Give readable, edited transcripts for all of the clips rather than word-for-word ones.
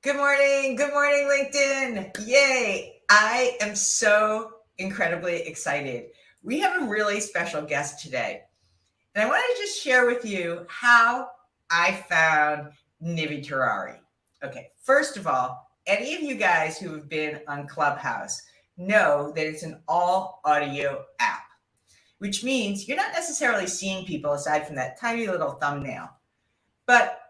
Good morning. Good morning, LinkedIn. Yay. I am so incredibly excited. We have a really special guest today. And I want to just share with you how I found Nivi Terrari. Okay, first of all, any of you guys who have been on Clubhouse know that it's an all audio app, which means you're not necessarily seeing people aside from that tiny little thumbnail. But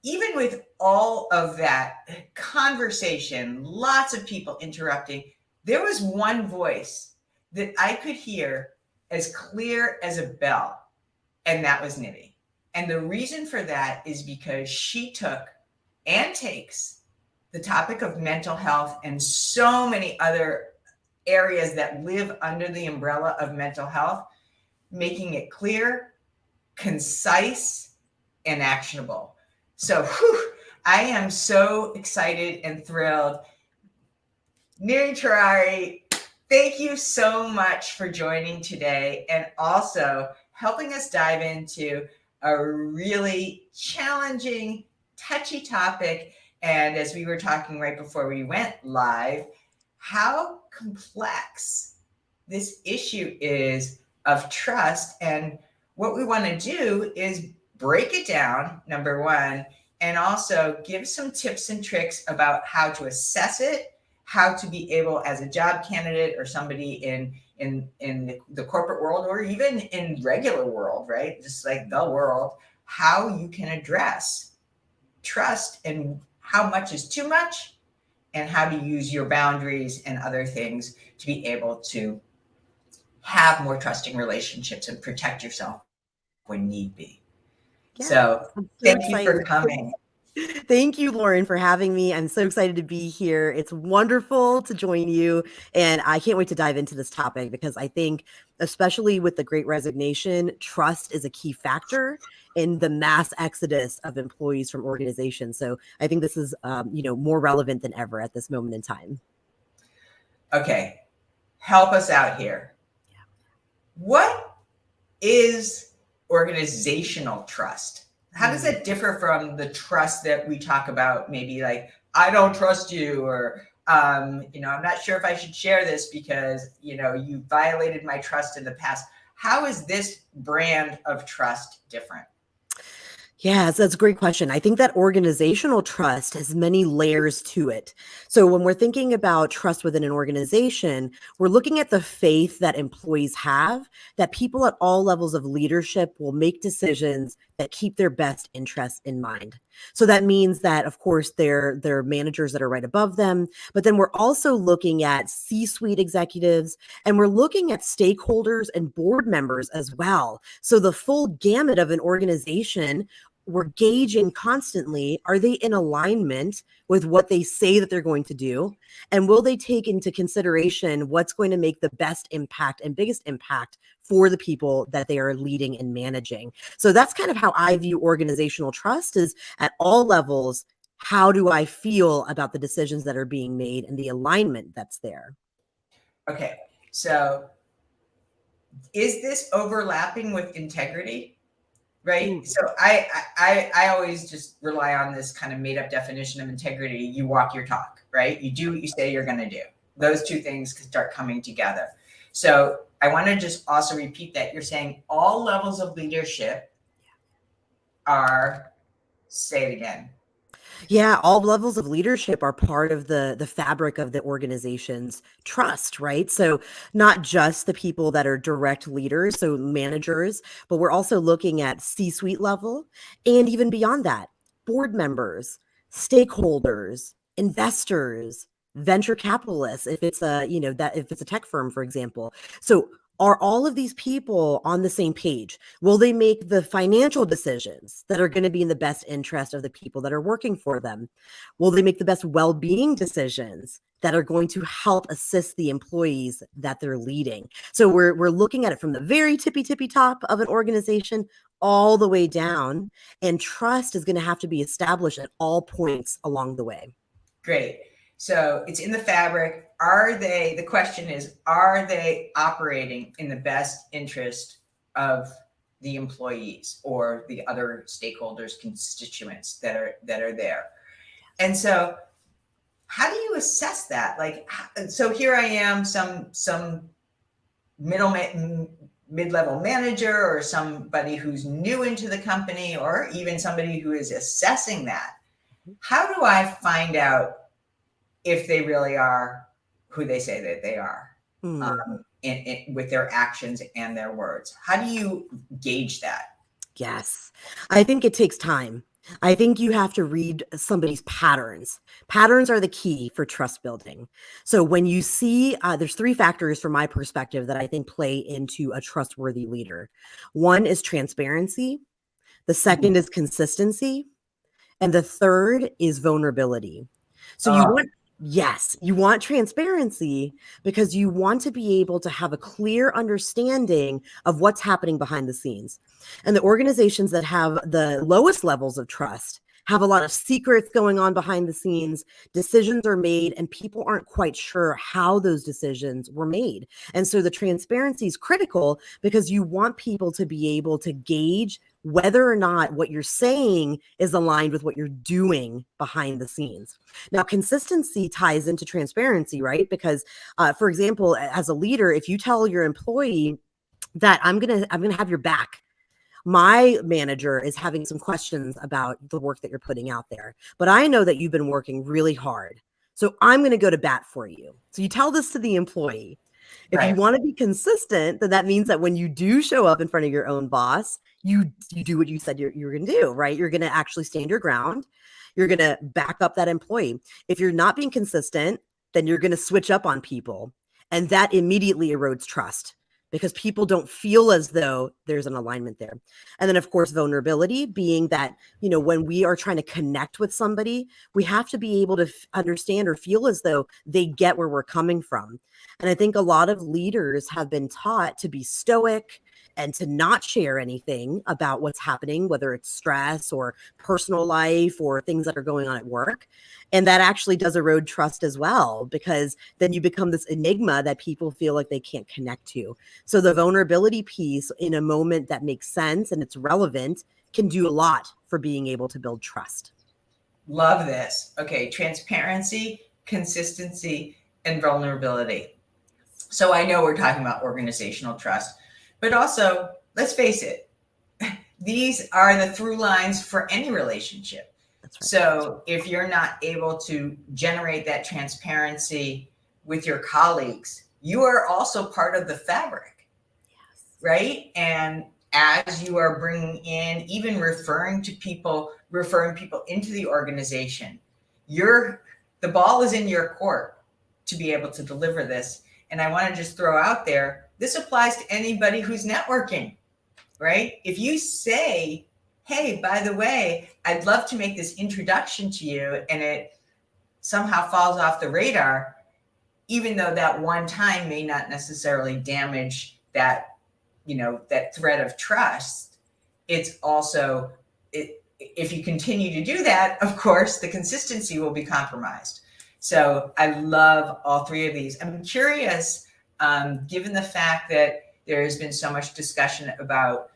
even with all of that conversation, lots of people interrupting, there was one voice that I could hear as clear as a bell, and that was Nivi. And the reason for that is because she took and takes the topic of mental health and so many other areas that live under the umbrella of mental health, making it clear, concise, and actionable. So I am so excited and thrilled. Nivi Terrari, thank you so much for joining today and also helping us dive into a really challenging, touchy topic. And as we were talking right before we went live, how complex this issue is of trust. And what we want to do is break it down, number one, and also give some tips and tricks about how to assess it, how to be able as a job candidate or somebody in the corporate world or even in regular world, right? Just like the world, how you can address trust and how much is too much and how to use your boundaries and other things to be able to have more trusting relationships and protect yourself when need be. Yeah, So I'm so thank you for excited. coming. Thank you, Lauren, for having me. I'm so excited to be here. It's wonderful to join you. And I can't wait to dive into this topic because I think, especially with the great resignation, trust is a key factor in the mass exodus of employees from organizations. So I think this is, more relevant than ever at this moment in time. Okay, help us out here. What is organizational trust? How does that differ from the trust that we talk about? Maybe like, I don't trust you, or, I'm not sure if I should share this because, you violated my trust in the past. How is this brand of trust different? Yeah, so that's a great question. I think that organizational trust has many layers to it. So when we're thinking about trust within an organization, we're looking at the faith that employees have that people at all levels of leadership will make decisions that keep their best interests in mind. So that means that, of course, they're managers that are right above them, but then we're also looking at C-suite executives and we're looking at stakeholders and board members as well. So the full gamut of an organization, we're gauging constantly, are they in alignment with what they say that they're going to do? And will they take into consideration what's going to make the best impact and biggest impact for the people that they are leading and managing? So that's kind of how I view organizational trust, is at all levels, how do I feel about the decisions that are being made and the alignment that's there? Okay, so is this overlapping with integrity? Right. Ooh. So I always just rely on this kind of made up definition of integrity. You walk your talk, right? You do what you say you're going to do. Those two things can start coming together. So I want to just also repeat that you're saying all levels of leadership are, say it again. Yeah, all levels of leadership are part of the fabric of the organization's trust, right? So not just the people that are direct leaders, so managers, but we're also looking at C-suite level and even beyond that, board members, stakeholders, investors, venture capitalists, if it's a, that if it's a tech firm, for example. So are all of these people on the same page? Will they make the financial decisions that are going to be in the best interest of the people that are working for them? Will they make the best well-being decisions that are going to help assist the employees that they're leading? So we're looking at it from the very tippy top of an organization all the way down, and trust is going to have to be established at all points along the way. Great. So it's in the fabric. The question is, are they operating in the best interest of the employees or the other stakeholders, constituents that are there? And so how do you assess that? Like, so here I am, some mid-level manager or somebody who's new into the company or even somebody who is assessing that. How do I find out if they really are who they say that they are with their actions and their words? How do you gauge that? Yes, I think it takes time. I think you have to read somebody's patterns. Patterns are the key for trust building. So when you see, there's three factors from my perspective that I think play into a trustworthy leader. One is transparency. The second is consistency. And the third is vulnerability. So you want, yes, you want transparency because you want to be able to have a clear understanding of what's happening behind the scenes. And the organizations that have the lowest levels of trust have a lot of secrets going on behind the scenes. Decisions are made, and people aren't quite sure how those decisions were made. And so the transparency is critical because you want people to be able to gauge whether or not what you're saying is aligned with what you're doing behind the scenes. Now, consistency ties into transparency, right? Because, for example, as a leader, if you tell your employee that I'm gonna have your back, my manager is having some questions about the work that you're putting out there, but I know that you've been working really hard, so I'm going to go to bat for you. So you tell this to the employee. If you want to be consistent, then that means that when you do show up in front of your own boss, you do what you said you're going to do, right? You're going to actually stand your ground. You're going to back up that employee. If you're not being consistent, then you're going to switch up on people. And that immediately erodes trust because people don't feel as though there's an alignment there. And then, of course, vulnerability being that, when we are trying to connect with somebody, we have to be able to understand or feel as though they get where we're coming from. And I think a lot of leaders have been taught to be stoic and to not share anything about what's happening, whether it's stress or personal life or things that are going on at work. And that actually does erode trust as well, because then you become this enigma that people feel like they can't connect to. So the vulnerability piece in a moment that makes sense and it's relevant can do a lot for being able to build trust. Love this. Okay, transparency, consistency, and vulnerability. So I know we're talking about organizational trust, but also, let's face it, these are the through lines for any relationship. That's right. So if you're not able to generate that transparency with your colleagues, you are also part of the fabric, right? And as you are bringing in, even referring people into the organization, the ball is in your court to be able to deliver this. And I want to just throw out there, this applies to anybody who's networking, right? If you say, hey, by the way, I'd love to make this introduction to you, and it somehow falls off the radar, even though that one time may not necessarily damage that, that thread of trust, it's also, if you continue to do that, of course, the consistency will be compromised. So I love all three of these. I'm curious, given the fact that there has been so much discussion about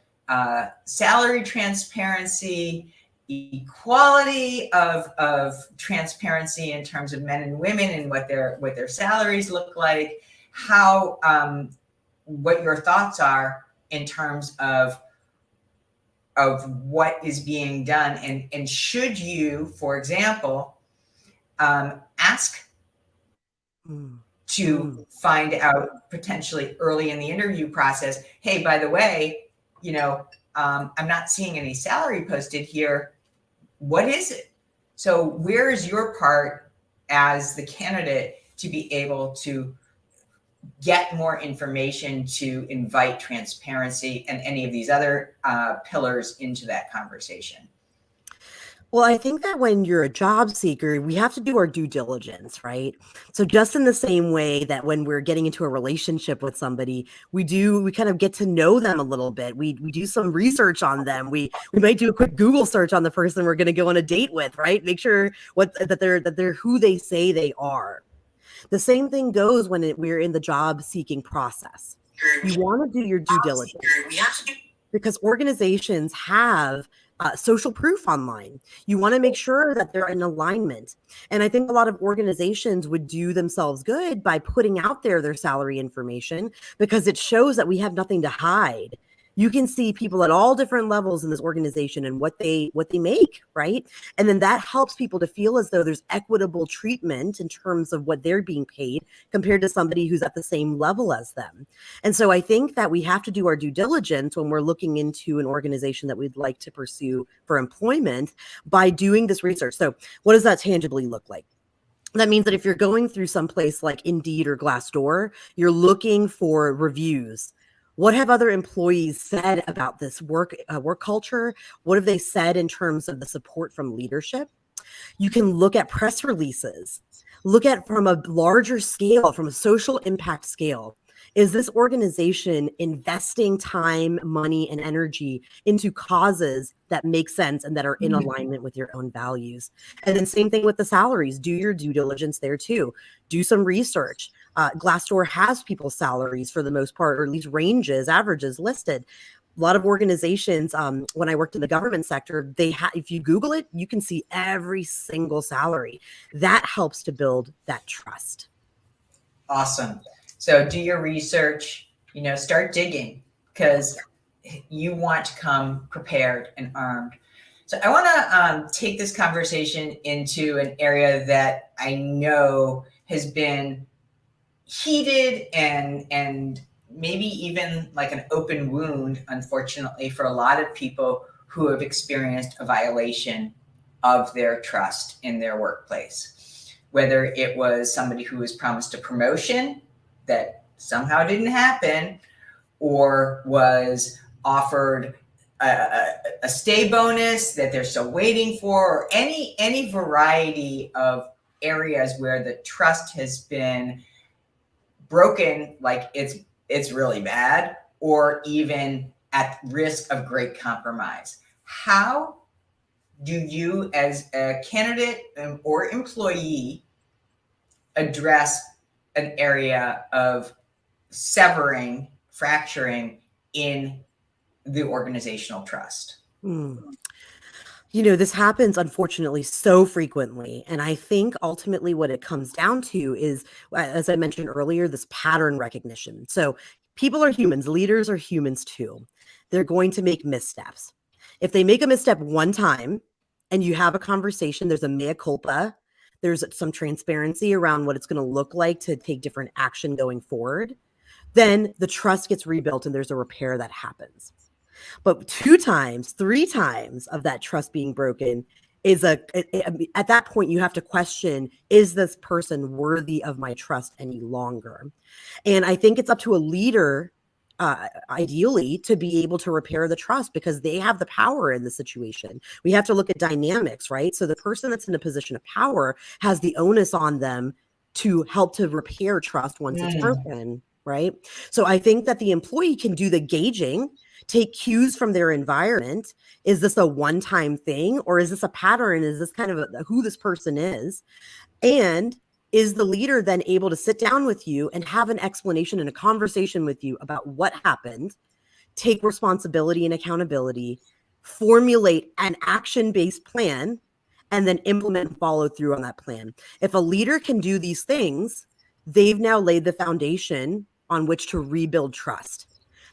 salary transparency, equality of transparency in terms of men and women and what their salaries look like, what your thoughts are in terms of what is being done, and should you, for example, ask to find out potentially early in the interview process, hey, by the way, I'm not seeing any salary posted here. What is it? So where is your part as the candidate to be able to get more information to invite transparency and any of these other pillars into that conversation? Well, I think that when you're a job seeker, we have to do our due diligence, right? So just in the same way that when we're getting into a relationship with somebody, we kind of get to know them a little bit. We do some research on them. We might do a quick Google search on the person we're going to go on a date with, right? Make sure that they're who they say they are. The same thing goes when we're in the job seeking process. You want to do your due diligence because organizations have social proof online. You want to make sure that they're in alignment. And I think a lot of organizations would do themselves good by putting out there their salary information because it shows that we have nothing to hide. You can see people at all different levels in this organization and what they make, right? And then that helps people to feel as though there's equitable treatment in terms of what they're being paid compared to somebody who's at the same level as them. And so I think that we have to do our due diligence when we're looking into an organization that we'd like to pursue for employment by doing this research. So what does that tangibly look like? That means that if you're going through some place like Indeed or Glassdoor, you're looking for reviews. What have other employees said about this work culture? What have they said in terms of the support from leadership? You can look at press releases, look at from a larger scale, from a social impact scale. Is this organization investing time, money, and energy into causes that make sense and that are in alignment with your own values? And then same thing with the salaries. Do your due diligence there too. Do some research. Glassdoor has people's salaries for the most part, or at least ranges, averages listed. A lot of organizations, when I worked in the government sector, if you Google it, you can see every single salary. That helps to build that trust. Awesome. So do your research, start digging because you want to come prepared and armed. So I want to take this conversation into an area that I know has been heated and maybe even like an open wound, unfortunately, for a lot of people who have experienced a violation of their trust in their workplace. Whether it was somebody who was promised a promotion that somehow didn't happen, or was offered a stay bonus that they're still waiting for, or any variety of areas where the trust has been broken, like it's really bad, or even at risk of great compromise. How do you, as a candidate or employee, address an area of fracturing in the organizational trust? This happens unfortunately so frequently. And I think ultimately what it comes down to is, as I mentioned earlier, this pattern recognition. So people are humans, leaders are humans too. They're going to make missteps. If they make a misstep one time and you have a conversation, there's a mea culpa, there's some transparency around what it's going to look like to take different action going forward, then the trust gets rebuilt and there's a repair that happens. But 2 times, 3 times of that trust being broken is at that point, you have to question, is this person worthy of my trust any longer? And I think it's up to a leader, ideally, to be able to repair the trust because they have the power in the situation. We have to look at dynamics, right? So the person that's in a position of power has the onus on them to help to repair trust once it's broken, right? So I think that the employee can do the gauging, take cues from their environment. Is this a one-time thing, or is this a pattern? Is this kind of who this person is? And is the leader then able to sit down with you and have an explanation and a conversation with you about what happened, take responsibility and accountability, formulate an action-based plan, and then implement and follow through on that plan? If a leader can do these things, they've now laid the foundation on which to rebuild trust.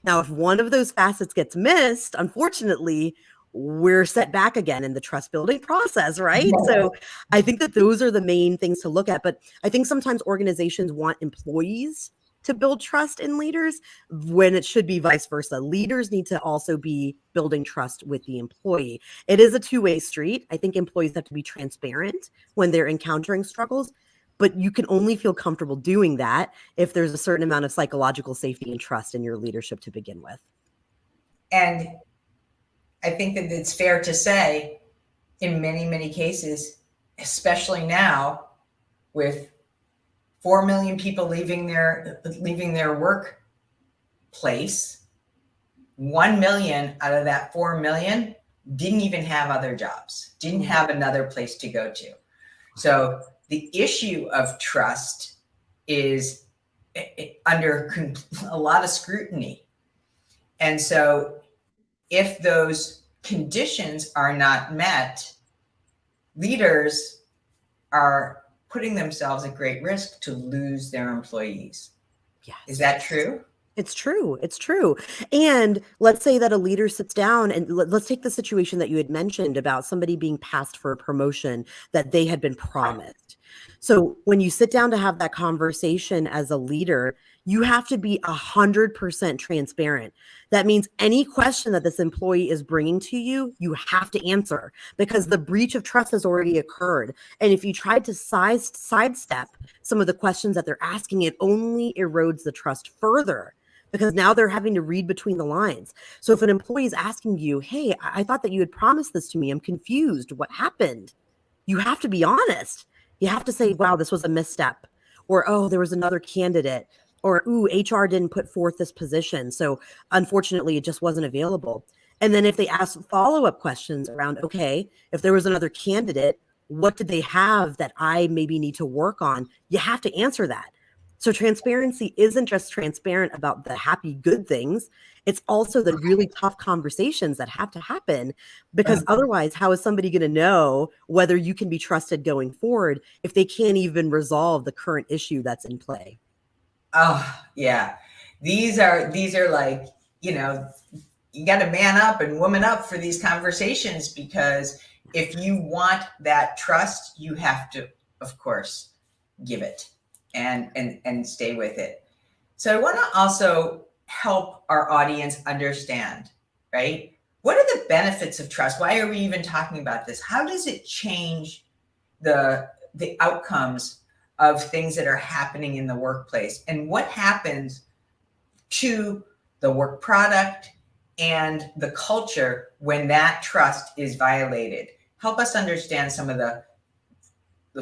Now, if one of those facets gets missed, unfortunately, we're set back again in the trust building process, right? So I think that those are the main things to look at. But I think sometimes organizations want employees to build trust in leaders when it should be vice versa. Leaders need to also be building trust with the employee. It is a two-way street. I think employees have to be transparent when they're encountering struggles, but you can only feel comfortable doing that if there's a certain amount of psychological safety and trust in your leadership to begin with. And I think that it's fair to say in many, many cases, especially now with 4 million people leaving their workplace, 1 million out of that 4 million didn't even have other jobs, didn't have another place to go to. So the issue of trust is under a lot of scrutiny. And so if those conditions are not met, leaders are putting themselves at great risk to lose their employees. Yes. Is that true? It's true. It's true. And let's say that a leader sits down and let's take the situation that you had mentioned about somebody being passed for a promotion that they had been promised. So when you sit down to have that conversation as a leader, you have to be 100% transparent. That means any question that this employee is bringing to you, you have to answer because the breach of trust has already occurred. And if you try to sidestep some of the questions that they're asking, it only erodes the trust further, because now they're having to read between the lines. So if an employee is asking you, hey, I thought that you had promised this to me, I'm confused, what happened? You have to be honest. You have to say, wow, this was a misstep. Or, oh, there was another candidate. Or, ooh, HR didn't put forth this position. So unfortunately, it just wasn't available. And then if they ask follow-up questions around, okay, if there was another candidate, what did they have that I maybe need to work on? You have to answer that. So transparency isn't just transparent about the happy, good things. It's also the really tough conversations that have to happen, because otherwise, how is somebody going to know whether you can be trusted going forward if they can't even resolve the current issue that's in play? Oh, yeah. These are like, you got to man up and woman up for these conversations, because if you want that trust, you have to, of course, give it and stay with it. So I want to also help our audience understand, right? What are the benefits of trust? Why are we even talking about this? How does it change the outcomes of things that are happening in the workplace? And what happens to the work product and the culture when that trust is violated? Help us understand some of the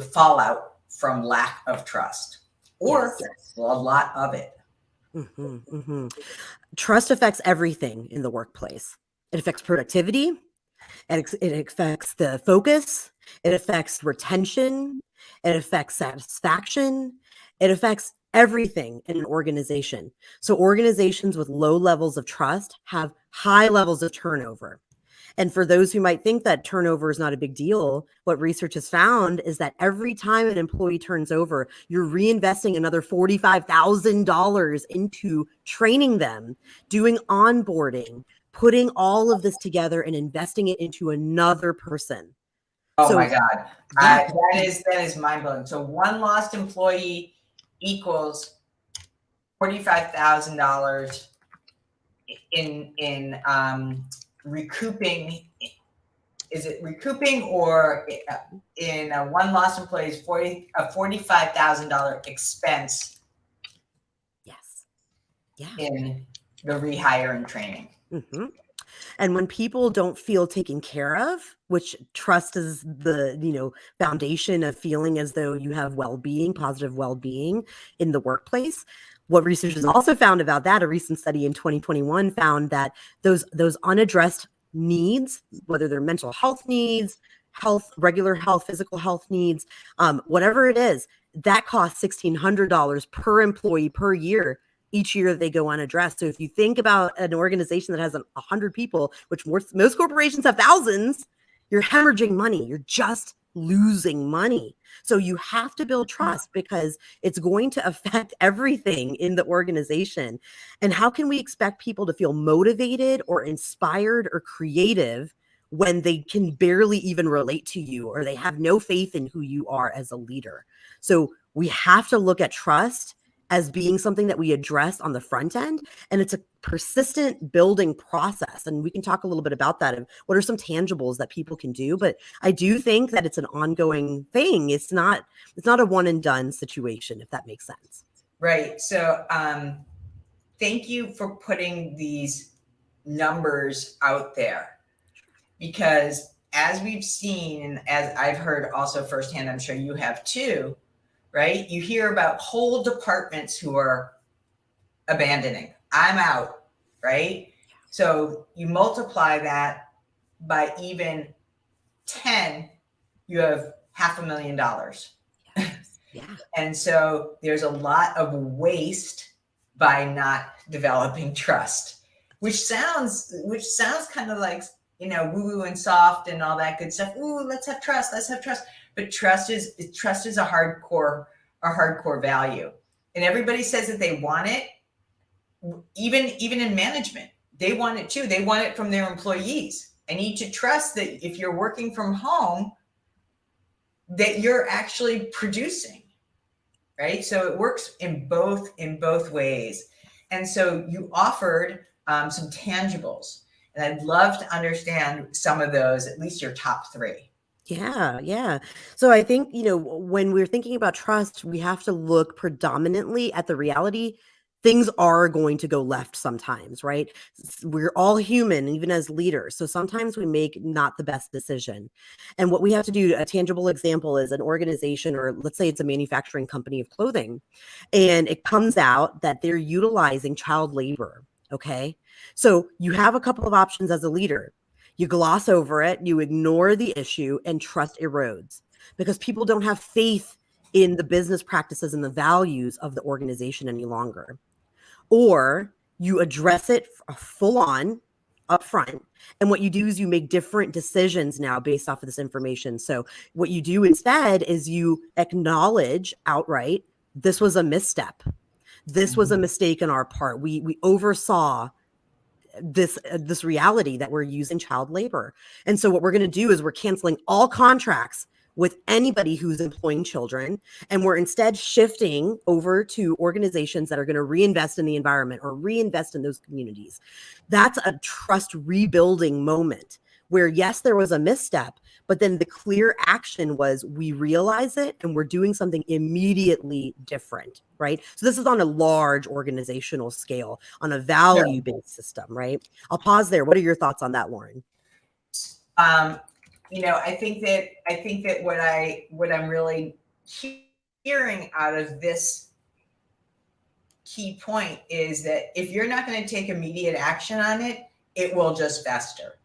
fallout from lack of trust, or a lot of it. Trust affects everything in the workplace. It affects productivity. It affects the focus. It affects retention. It affects satisfaction. It affects everything in an organization. So organizations with low levels of trust have high levels of turnover. And for those who might think that turnover is not a big deal, what research has found is that every time an employee turns over, you're reinvesting another $45,000 into training them, doing onboarding, putting all of this together and investing it into another person. Oh my God. That is mind blowing. So one lost employee equals $45,000 in recouping. Is it recouping, or in one lost employee's $45,000 expense? Yes. Yeah. In the rehire and training. And when people don't feel taken care of, which trust is the foundation of feeling as though you have well-being, positive well-being in the workplace. What research has also found about that, a recent study in 2021 found that those unaddressed needs, whether they're mental health needs, regular health, physical health needs, whatever it is, that costs $1,600 per employee per year each year that they go unaddressed. So if you think about an organization that has 100 people, which most corporations have thousands, you're hemorrhaging money. You're just losing money. So you have to build trust, because it's going to affect everything in the organization. And how can we expect people to feel motivated or inspired or creative when they can barely even relate to you, or they have no faith in who you are as a leader? So we have to look at trust as being something that we address on the front end, and it's a persistent building process. And we can talk a little bit about that and what are some tangibles that people can do. But I do think that it's an ongoing thing. It's not a one and done situation, if that makes sense. Right. So thank you for putting these numbers out there, because as we've seen, and as I've heard also firsthand, I'm sure you have too, right? You hear about whole departments who are abandoning. I'm out, right? So you multiply that by even 10, you have $500,000. Yeah. And so there's a lot of waste by not developing trust, which sounds kind of like woo-woo and soft and all that good stuff. Ooh, let's have trust. Let's have trust. But trust is a hardcore value. And everybody says that they want it, even in management. They want it too. They want it from their employees. I need to trust that if you're working from home, that you're actually producing, right? So it works in both ways. And so you offered some tangibles, and I'd love to understand some of those, at least your top three. Yeah. So I think, when we're thinking about trust, we have to look predominantly at the reality. Things are going to go left sometimes, right? We're all human, even as leaders. So sometimes we make not the best decision. And what we have to do, a tangible example is an organization, or let's say it's a manufacturing company of clothing, and it comes out that they're utilizing child labor. Okay. So you have a couple of options as a leader. You gloss over it, you ignore the issue, and trust erodes because people don't have faith in the business practices and the values of the organization any longer. Or you address it full on up front. And what you do is you make different decisions now based off of this information. So what you do instead is you acknowledge outright, this was a misstep. This was a mistake on our part. We oversaw this reality that we're using child labor. And so what we're going to do is we're canceling all contracts with anybody who's employing children, and we're instead shifting over to organizations that are going to reinvest in the environment or reinvest in those communities. That's a trust rebuilding moment where, yes, there was a misstep, but then the clear action was we realize it and we're doing something immediately different, right? So this is on a large organizational scale, on a value-based system, right? I'll pause there. What are your thoughts on that, Lauren? I think that what I'm really hearing out of this key point is that if you're not going to take immediate action on it, it will just fester.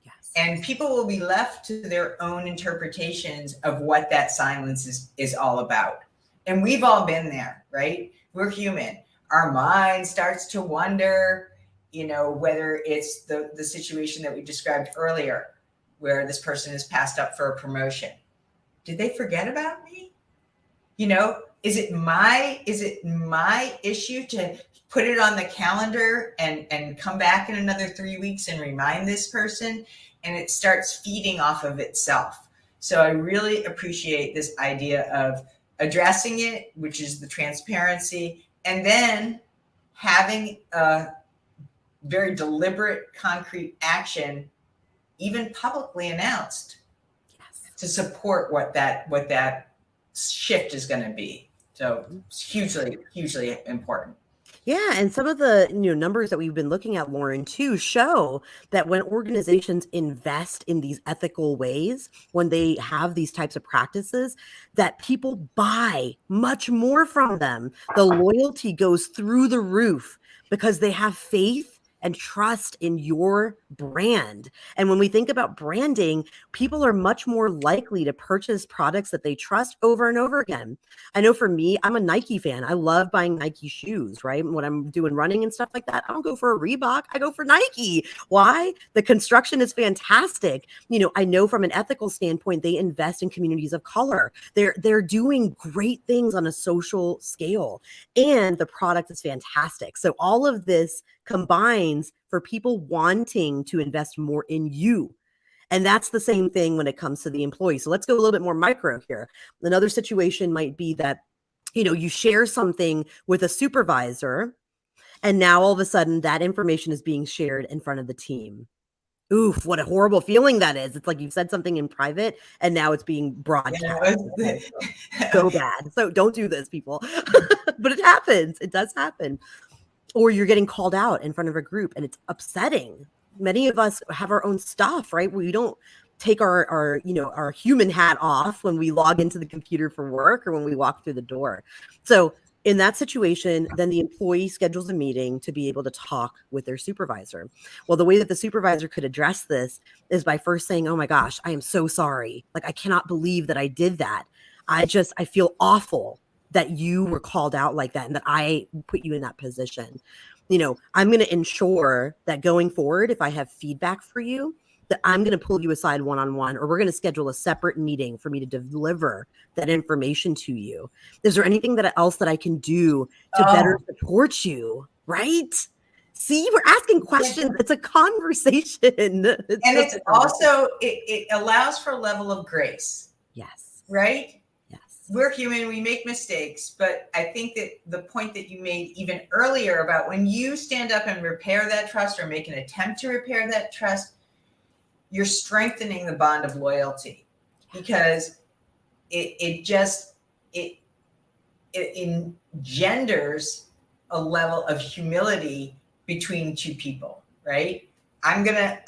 Yes. And people will be left to their own interpretations of what that silence is all about. And we've all been there, right? We're human. Our mind starts to wonder, whether it's the situation that we described earlier, where this person is passed up for a promotion. Did they forget about me? Is it my issue to put it on the calendar and come back in another 3 weeks and remind this person? And it starts feeding off of itself. So I really appreciate this idea of addressing it, which is the transparency, and then having a very deliberate, concrete action, even publicly announced, to support what that shift is going to be. So it's hugely, hugely important. Yeah, and some of the numbers that we've been looking at, Lauren, too, show that when organizations invest in these ethical ways, when they have these types of practices, that people buy much more from them. The loyalty goes through the roof because they have faith and trust in your brand. And when we think about branding, people are much more likely to purchase products that they trust over and over again. I know for me, I'm a Nike fan. I love buying Nike shoes, right? When I'm doing running and stuff like that, I don't go for a Reebok. I go for Nike. Why? The construction is fantastic. I know from an ethical standpoint, they invest in communities of color. They're doing great things on a social scale, and the product is fantastic. So all of this combines for people wanting to invest more in you. And that's the same thing when it comes to the employee. So let's go a little bit more micro here. Another situation might be that, you share something with a supervisor, and now all of a sudden that information is being shared in front of the team. Oof, what a horrible feeling that is. It's like you've said something in private and now it's being broadcast. So bad. So don't do this, people. But it happens. It does happen. Or you're getting called out in front of a group and it's upsetting. Many of us have our own stuff, right? We don't take our human hat off when we log into the computer for work or when we walk through the door. So in that situation, then the employee schedules a meeting to be able to talk with their supervisor. Well, the way that the supervisor could address this is by first saying, "Oh my gosh, I am so sorry. Like, I cannot believe that I did that. I feel awful that you were called out like that and that I put you in that position. I'm going to ensure that going forward, if I have feedback for you, that I'm going to pull you aside one-on-one, or we're going to schedule a separate meeting for me to deliver that information to you. Is there anything else that I can do to better Oh, support you? Right? See, we're asking yeah. questions. It's a conversation. It's And just it's a conversation. also, it allows for a level of grace, Yes. right? Yes. We're human, we make mistakes, but I think that the point that you made even earlier about when you stand up and repair that trust or make an attempt to repair that trust, you're strengthening the bond of loyalty, because it just it engenders a level of humility between two people, right? I'm gonna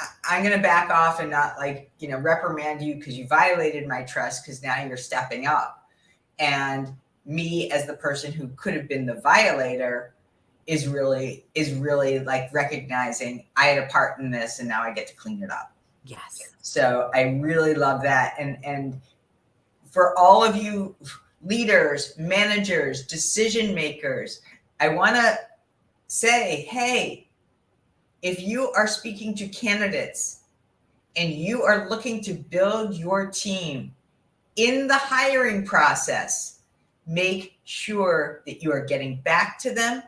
back off and not, like, reprimand you because you violated my trust, because now you're stepping up. And me, as the person who could have been the violator, is really like recognizing I had a part in this and now I get to clean it up. Yes. So I really love that. And for all of you leaders, managers, decision makers, I want to say, hey, if you are speaking to candidates and you are looking to build your team in the hiring process, make sure that you are getting back to them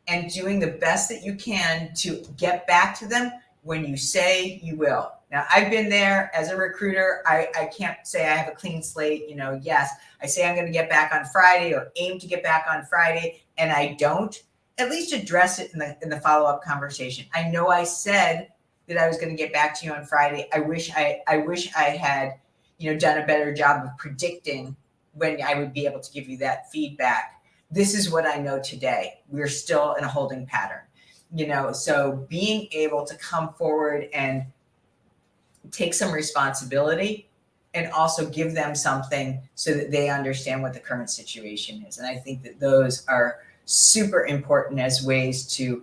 and doing the best that you can to get back to them when you say you will. Now, I've been there as a recruiter. I can't say I have a clean slate. Yes, I say I'm going to get back on Friday or aim to get back on Friday, and I don't. At least address it in the follow-up conversation. I know I said that I was going to get back to you on Friday. I wish I had, done a better job of predicting when I would be able to give you that feedback. This is what I know today. We're still in a holding pattern, so being able to come forward and take some responsibility and also give them something so that they understand what the current situation is. And I think that those are super important as ways to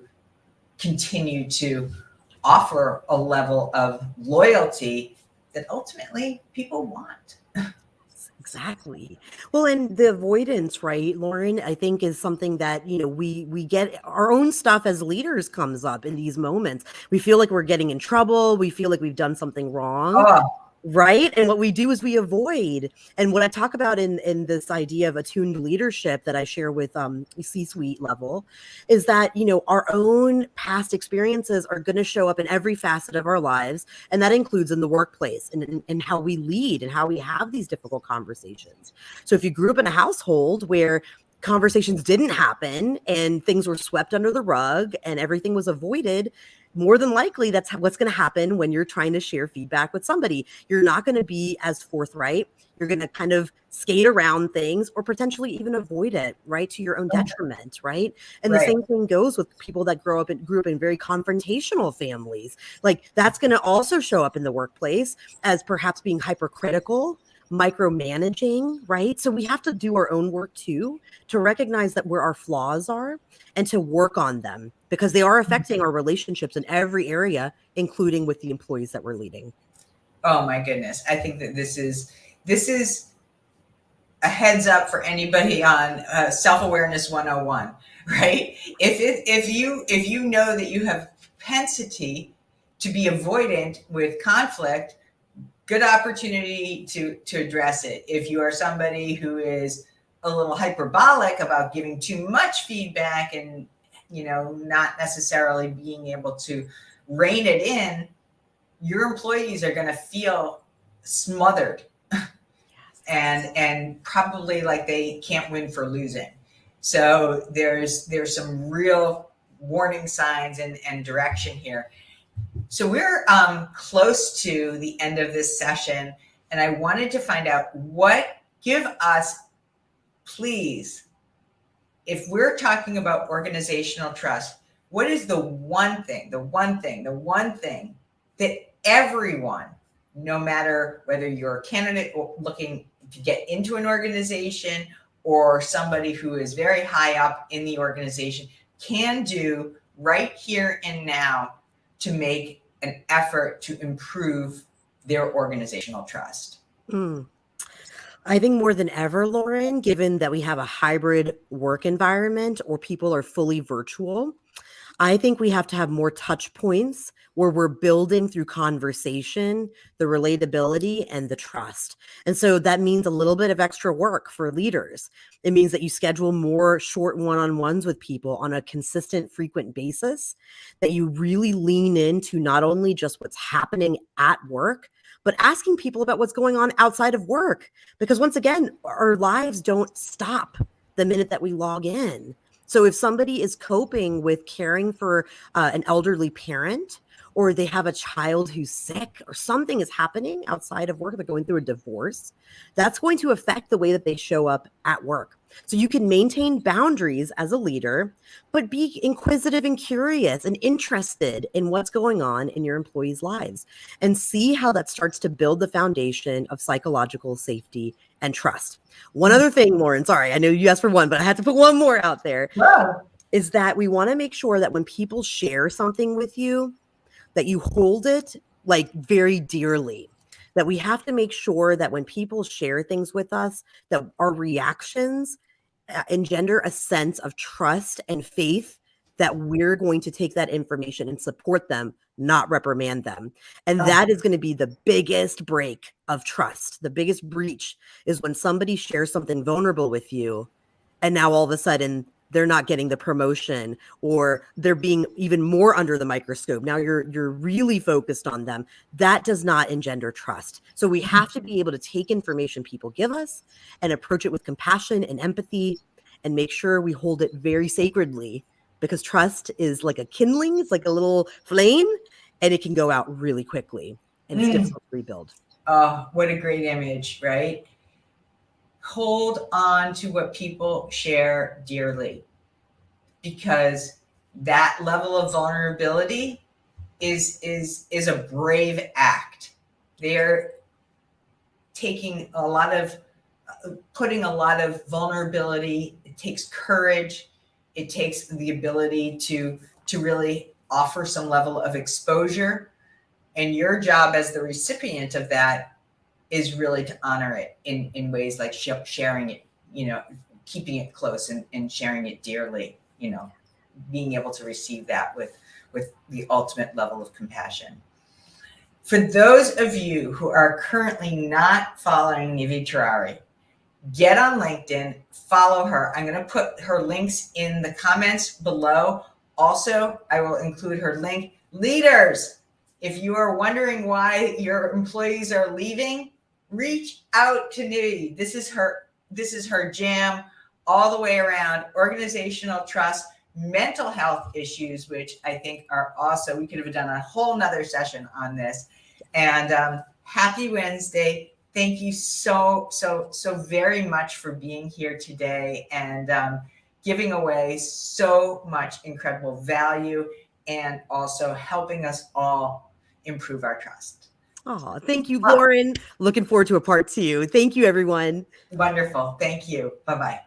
continue to offer a level of loyalty that ultimately people want. Exactly. Well, and the avoidance, right, Lauren, I think is something that, we get our own stuff as leaders comes up in these moments. We feel like we're getting in trouble. We feel like we've done something wrong. Oh, Right. And what we do is we avoid. And what I talk about in this idea of attuned leadership that I share with C-suite level is that, our own past experiences are going to show up in every facet of our lives. And that includes in the workplace and how we lead and how we have these difficult conversations. So if you grew up in a household where conversations didn't happen and things were swept under the rug and everything was avoided, more than likely that's what's going to happen when you're trying to share feedback with somebody. You're not going to be as forthright. You're going to kind of skate around things or potentially even avoid it, right, to your own detriment, right? And the right. same thing goes with people that grew up in very confrontational families. Like that's going to also show up in the workplace as perhaps being hypercritical, micromanaging, right? So we have to do our own work too to recognize that where our flaws are and to work on them because they are affecting our relationships in every area, including with the employees that we're leading. Oh my goodness. I think that this is a heads up for anybody on self-awareness 101, right? If you know that you have propensity to be avoidant with conflict, good opportunity to address it. If you are somebody who is a little hyperbolic about giving too much feedback and not necessarily being able to rein it in, your employees are going to feel smothered and probably like they can't win for losing. So there's some real warning signs and direction here. So we're close to the end of this session, and I wanted to find out give us, please, if we're talking about organizational trust, what is the one thing that everyone, no matter whether you're a candidate looking to get into an organization or somebody who is very high up in the organization, can do right here and now to make an effort to improve their organizational trust? Mm. I think more than ever, Lauren, given that we have a hybrid work environment or people are fully virtual, I think we have to have more touch points where we're building through conversation, the relatability and the trust. And so that means a little bit of extra work for leaders. It means that you schedule more short one-on-ones with people on a consistent, frequent basis, that you really lean into not only just what's happening at work, but asking people about what's going on outside of work. Because once again, our lives don't stop the minute that we log in. So if somebody is coping with caring for an elderly parent, or they have a child who's sick, or something is happening outside of work, they're going through a divorce, that's going to affect the way that they show up at work. So you can maintain boundaries as a leader, but be inquisitive and curious and interested in what's going on in your employees' lives, and see how that starts to build the foundation of psychological safety and trust. One other thing, Lauren, sorry, I know you asked for one, but I had to put one more out there, is that we want to make sure that when people share something with you, that you hold it like very dearly. That we have to make sure that when people share things with us, that our reactions engender a sense of trust and faith that we're going to take that information and support them, not reprimand them. And that is going to be the biggest break of trust. The biggest breach is when somebody shares something vulnerable with you, and now all of a sudden they're not getting the promotion, or they're being even more under the microscope. Now you're really focused on them. That does not engender trust. So we have to be able to take information people give us and approach it with compassion and empathy, and make sure we hold it very sacredly, because trust is like a kindling. It's like a little flame, and it can go out really quickly, and it's difficult to rebuild. Oh, what a great image, right? Hold on to what people share dearly, because that level of vulnerability is a brave act. They're taking a lot of putting a lot of vulnerability. It takes courage. It takes the ability to really offer some level of exposure. And your job as the recipient of that is really to honor it in ways like sharing it, keeping it close and sharing it dearly, being able to receive that with the ultimate level of compassion. For those of you who are currently not following Nivi Terari, get on LinkedIn, follow her. I'm going to put her links in the comments below. Also, I will include her link. Leaders, if you are wondering why your employees are leaving, reach out to Nivi. This is her jam all the way around. Organizational trust, mental health issues, which I think are also, we could have done a whole nother session on this. And happy Wednesday. Thank you so very much for being here today and giving away so much incredible value, and also helping us all improve our trust. Oh, thank you, Lauren. Looking forward to a part 2. Thank you, everyone. Wonderful. Thank you. Bye-bye.